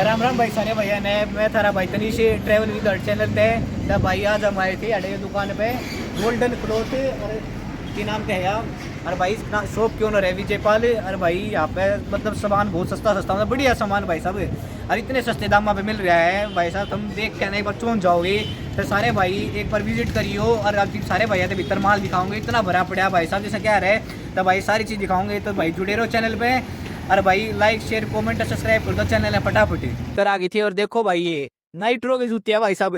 राम राम भाई सारे भैया ने मैं थारा भाई तनीश ट्रैवल विद चैनल थे। तब भाई आज हम आए थे अड़े दुकान पे गोल्डन क्लॉथ और की नाम क्या है यार। और भाई शॉप क्यों ना रहे विजयपाल। और भाई यहाँ पे मतलब सामान बहुत सस्ता सस्ता मतलब बढ़िया सामान भाई साहब। और इतने सस्ते दाम पे मिल रहा है भाई साहब, तुम देख के नहीं बच्चों जाओगे तो सारे भाई एक बार विजिट करियो। और अब सारे भैया तो भीतर माल दिखाऊंगे, इतना भरा पड़ा भाई साहब जैसे क्या रहे। तो भाई सारी चीज़ दिखाऊंगे, तो भाई जुड़े रहो चैनल पे। और भाई लाइक शेयर कमेंट सब्सक्राइब कर दो चैनल है फटाफट कर आ गई थी। और देखो भाई ये नाइट्रो के जूते है भाई साहब।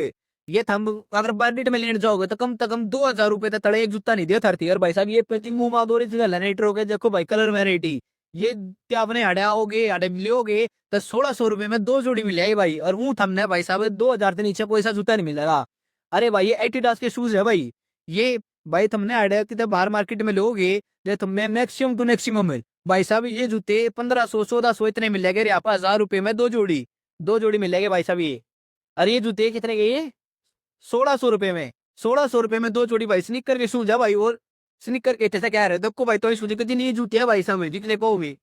ये थम अगर मार्केट में लेने जाओगे तो कम से कम 2000 रुपए तक तड़े एक जूता नहीं दिया थरती। और भाई साहब ये पैकिंग मुंह ओरिजिनल है नाइट्रो के। देखो भाई कलर वेराइटी ये क्या अपने हड़ाओगे हड़े मिलोगे तो 1600 रुपए में 2 जोड़ी मिल जाएगी भाई। और वो थमने भाई साहब 2000 से नीचे कोई सा जूता नहीं मिलेगा। अरे भाई ये एडिडास के शूज है भाई। ये भाई तुमने हड़े कितने बाहर मार्केट में लोगे जो तुम्हें मैक्सिमम टू मैक्सिमम मिल भाई साहब ये जूते 1500 1400 इतने मिल जाएंगे। यहाँ पर 1000 रुपए में 2 जोड़ी 2 जोड़ी मिल जाएंगे भाई साहब ये। अरे ये जूते कितने के ये 1600 रुपए में 1600 रुपए में 2 जोड़ी भाई स्निकर के शूज है भाई। और स्निकर के जैसा क्या रहे देखो भाई, तो ये शूज कितनी ये जूते है भाई साहब जितने को भी।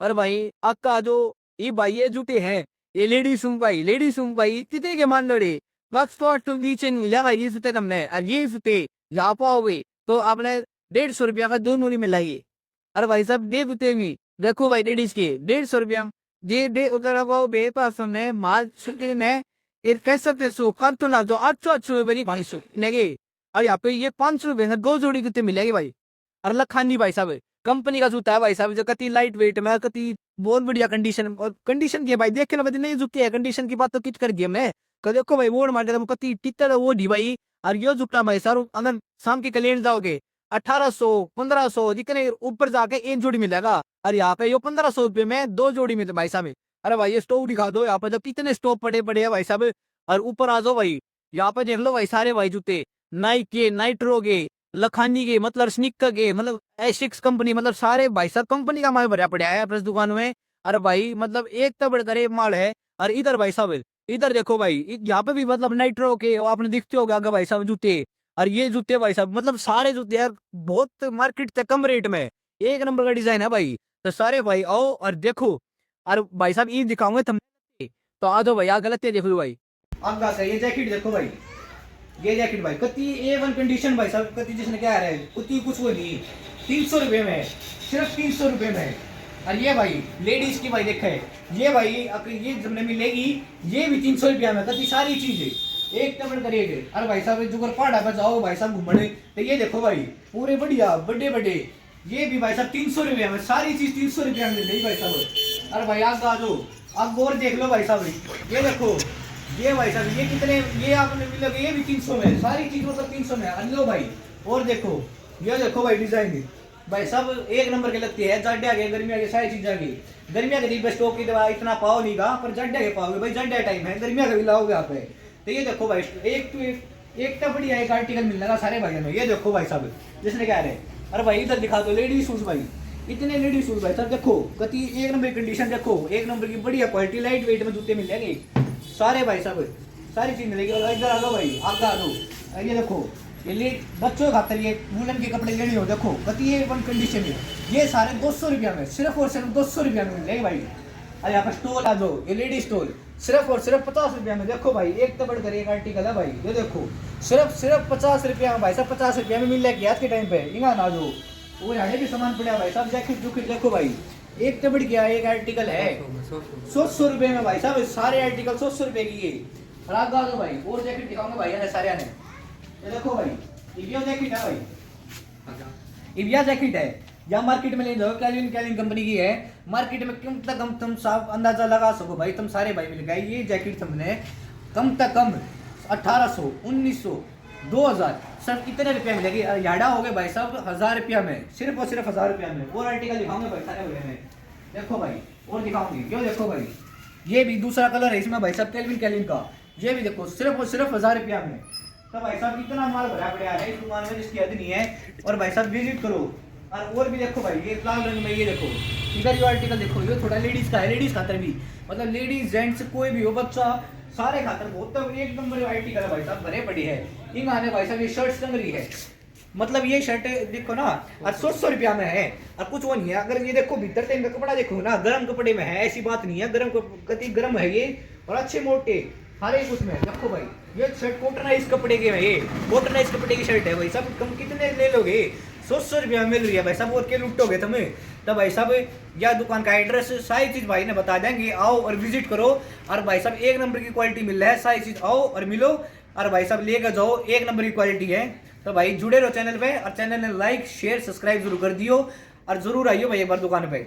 और भाई अक्का जो ये भाई ये जूते हैं ये लेडीज सूम भाई कितने के मान लो रे वक्त स्पॉट तुम नीचे नहीं मिला भाई ये जूते तुमने। और ये जूते जा पाओगे तो आपने 150 रुपया का 2 जोड़ी मिलाइए। अरे भाई साहब दे देते भी देखो भाई लेडीज के 150 रुपया ये दे उधर वो बे पास में माल छुट्टी में ये कैसे पैसों कम तो ना दो 800 रुपए नहीं भाई सो नहीं। और यहाँ पे ये 500 रुपए में 2 जोड़ी कितने मिलेगी भाई। और लखानी भाई साहब कंपनी का जूता है भाई साहब जो कति लाइट वेट में कति बहुत बढ़िया कंडीशन और कंडीशन की है भाई। देख के ना भाई नहीं जूते है कंडीशन की बात तो किट कर गया मैं देखो भाई वोट मार देता कति टितर वो डी भाई। और ये जूता भाई साहब अगर शाम के कलेन जाओगे 1800 1500 जितने ऊपर जाके 1 जोड़ी मिलेगा। और यहाँ पे ये 1500 रुपए में 2 जोड़ी मिलते भाई साहब। अरे भाई ये स्टोव दिखा दो यहाँ पे जब कितने स्टोव पड़े पड़े हैं भाई साहब। और ऊपर आ जाओ भाई यहाँ पे देख लो भाई सारे भाई जूते नाइक के नाइट्रो के लखानी के मतलब स्निकर के मतलब एसिक्स कंपनी मतलब सारे भाई साहब कंपनी का माल भरा पड़ा है प्रेस दुकान में। अरे भाई मतलब एक तो बढ़कर एक माल है। और इधर भाई साहब इधर देखो भाई यहाँ पे भी मतलब नाइट्रो के आपने दिखते हो आगे भाई साहब जूते। और ये जूते भाई साहब मतलब सारे जूते यार बहुत मार्केट से कम रेट में एक नंबर का डिजाइन है भाई। तो सारे भाई आओ और देखो। और भाई साहब ये दिखाऊंगे तुम तो आ जाओ भाई आ गलत है देखो भाई। अब बात है ये जैकेट देखो भाई ये जैकेट भाई कति A1 कंडीशन भाई साहब कति जिसने क्या है उतनी कुछ वो नहीं 300 रुपए में सिर्फ 300 रुपए में। और ये भाई लेडीज की भाई देखे ये भाई अगर ये जब मिलेगी ये भी 300 रुपया में कति सारी चीजें एक नंबर करिए। अरे भाई साहब जो पहाड़ा पर जाओ भाई साहब घूमने तो ये देखो भाई पूरे बढ़िया बड़े बड़े ये भी भाई साहब 300 रुपया में सारी चीज 300 रुपया में मिल रही भाई साहब। अरे भाई आग आ जाओ आप और देख लो भाई साहब ये देखो ये भाई साहब ये कितने ये आपने मिलोगे ये भी 300 में सारी चीज मतलब 300 में। अल्लो भाई और देखो ये देखो भाई डिजाइन भाई सब एक नंबर के लगती है। जड्डे आ गए गर्मी आ गई सारी चीज आ गई गर्मिया के दिन स्टॉक की दवा इतना पाओ नहीं गा पर जड्डे के पाओगे भाई जड्डे टाइम है गर्मिया का भी लाओगे आप। तो ये देखो भाई एक तो एक तो बढ़िया एक आर्टिकल मिल रहा सारे भाई में। ये देखो भाई साहब जिसने क्या रहे अरे भाई इधर दिखा दो लेडीज शूज भाई इतने लेडीज शूज भाई सर देखो कति एक नंबर कंडीशन देखो एक नंबर की बढ़िया क्वालिटी लाइट वेट में जूते मिल जाएंगे सारे भाई साहब सारी चीज मिलेगी। इधर आ दो भाई आगे आ दो ये देखो ये बच्चों खातर ये वूलन के कपड़े लेने हो देखो कति ये वन कंडीशन है ये सारे 200 रुपया में सिर्फ और सिर्फ 200 रुपया में मिलेंगे भाई। अरे यहाँ पर स्टोल आ दो ये लेडीज स्टोल सिर्फ और सिर्फ 50 रुपया में। देखो भाई एक तो बढ़कर एक आर्टिकल है भाई ये देखो सिर्फ 50 रुपया में भाई साहब 50 रुपया में मिल जाएगी आज के टाइम पे इंगा ना दो वो यहाँ भी सामान पड़ा भाई साहब जैकेट जूकेट देखो भाई एक तो बढ़ गया एक आर्टिकल है 100 रुपए में भाई साहब सारे आर्टिकल 100 रुपए की है। और आगे आ दो भाई और जैकेट दिखाऊंगा भाई ने सारे ने ये देखो भाई इविया जैकेट है भाई इविया जैकेट है या मार्केट में ले जाओ कैलिन कंपनी की है मार्केट में कम तक कम तुम साफ अंदाजा लगा सको भाई तुम सारे भाई मिल गए ये जैकेट तुमने कम तक कम 1800 1900 2000 सब कितने रुपया मिलेगी। याडा हो गए भाई साहब 1000 रुपया में सिर्फ और सिर्फ 1000 रुपया में। और आर्टिकल दिखाऊंगे भाई सारे भाई में देखो भाई और दिखाऊंगी क्यों देखो भाई ये भी दूसरा कलर है इसमें भाई साहब कैल्विन का ये भी देखो सिर्फ और सिर्फ 1000 रुपया में। तो भाई साहब इतना माल भरा पड़ा है इस दुकान में जिसकी हद नहीं है। और भाई साहब विजिट करो। और भी देखो भाई ये लाल रंग में ये देखो इधर जो आर्टिकल देखो ये थोड़ा लेडीज का है लेडीज खातर भी मतलब लेडीज जेंट्स कोई भी हो बच्चा सारे खातर बहुत तो एक नंबर आर्टिकल है भाई साहब भरे पड़ी है इन आने भाई साहब ये शर्ट्स टंग रही है मतलब ये शर्ट देखो ना, और 100 रुपया में है, और कुछ वो नहीं है। अगर ये देखो भीतर से इनका कपड़ा देखो ना, गर्म कपड़े में है, ऐसी बात नहीं है, गर्म कति गर्म है ये, और अच्छे मोटे हर एक उसमें देखो भाई। ये शर्ट कॉटनाइज कपड़े के है, ये कॉटनाइज कपड़े की शर्ट है भाई साहब। कम कितने ले लोगे? 100 रुपया में मिल रही है भाई साहब, और के लुटोगे तुम्हें? तो भाई साहब या दुकान का एड्रेस सारी चीज भाई ने बता देंगे, आओ और विजिट करो। और भाई साहब एक नंबर की क्वालिटी मिल रहा है, सारी चीज आओ और मिलो, और भाई साहब लेकर जाओ, एक नंबर की क्वालिटी है। तो भाई जुड़े रहो चैनल पे, और चैनल ने लाइक शेयर सब्सक्राइब जरूर कर दियो, और जरूर आइयो भाई एक बार दुकान पे।